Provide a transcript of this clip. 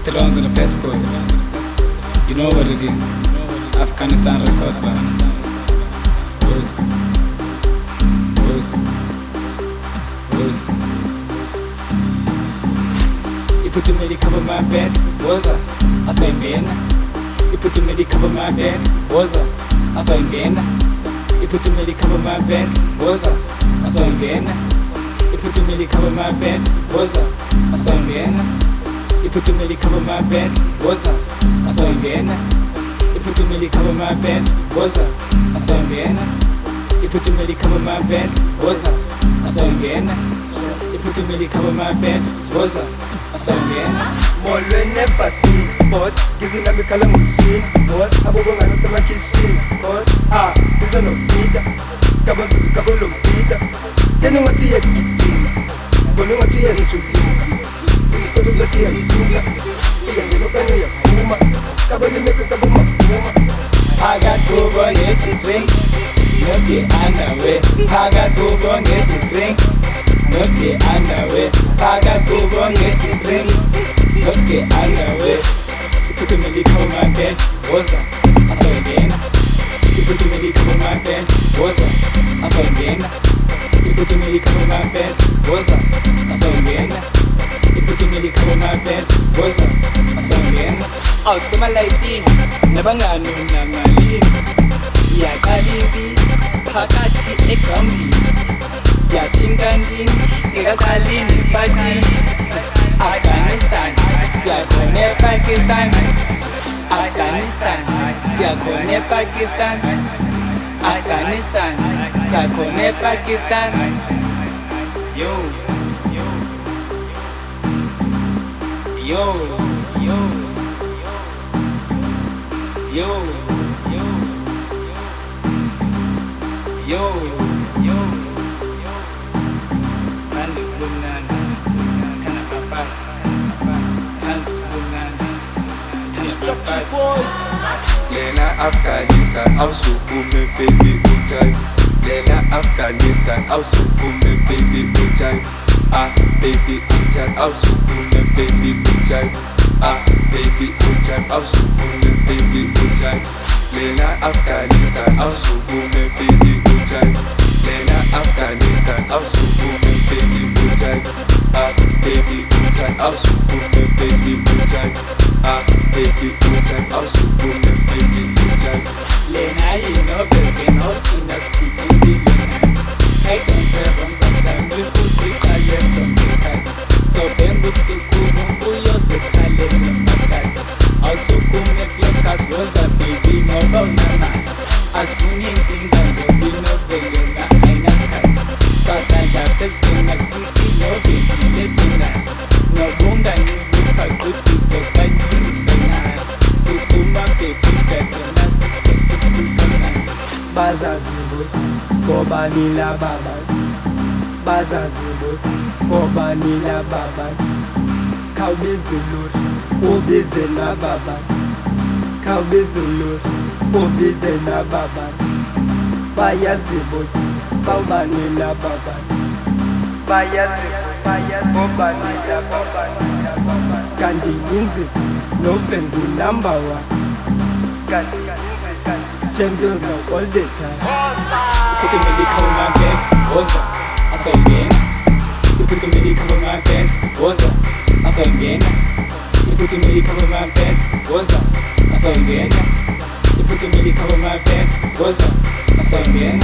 Still on the passport. You know what it is. Afghanistan record, man. Was. You put the medic over my bed, was I say Ben. You put the medic over my bed, was I say Ben. You put the medic over my bed, was I say Ben. You put the medic over my bed, was I say Ben. You put the medic over my bed, was I say Ben. You put the medic over my bed, was I say Ben. You put the medic over my bed, was I say Ben. You put the medic over my bed, was I say Ben. Molwene pasi, bot, gizi na mikala mchini, boss, abobonga na sama kishini, boss, biza no Fita, kaba susu kaba lompita, teni watu ya kijini, boni watu ya nchugini, iskoto zoti ya izuga, iya ngenokano ya kuma, kaba limeka kaba makuma. I got go on she drink, no get underwear. I got go on she drink, no get underwear. I got go on she drink, no get underwear. You put the medic on my bed, was I saw again. You put the medic on my bed, was I saw again. You put the medic on my bed, was I saw again. You put the medic on my bed, was I saw again. Awesome lighting, nabangano na malini ya kalindi phakathi egambini ya chingandini ikakalini party. Afghanistan siyakhona Pakistan. Afghanistan siyakhona Pakistan. Afghanistan siyakhona Pakistan. Yo Lena Afghanistan, awusukume baby ujayi. Lena Afghanistan, awusukume baby ujayi. Baby ujayi, awusukume baby ujayi. Baby ujayi, awusukume baby ujayi. Lena Afghanistan, awusukume baby ujayi. Lena Afghanistan, awusukume baby ujayi. Baby ujayi, awusukume baby ujayi. Baby ujayi, awusukume baby ujayi. Lena yino baby nothing else people. I don't care from sunshine, we put kale from the sky. So bengu sukumu uyoze kale from maskat. Asukume klokas roza baby no bonana. Askuning tingango bino belena aina skat. Satanga festina city no baby letina. No bunga ni buka kuti toka nyurupena. Sukuma baby chakona sispesis kukana. Bazazibos, kobanila baba. Bazazibos, kobanila baba. Kawbizulur, ubizena baba. Kawbizulur, ubizena baba. Bayazibos, kobanila baba. Bayazibos, kobanila baba. Kandi inzi, no vengu number one. Kandi champions of all the time. You put the medic on my bed, was I saw again. You put the medic on my bed, was I saw again. You put the medic on my bed, was I saw again. You put the medic on my bed, was I saw again.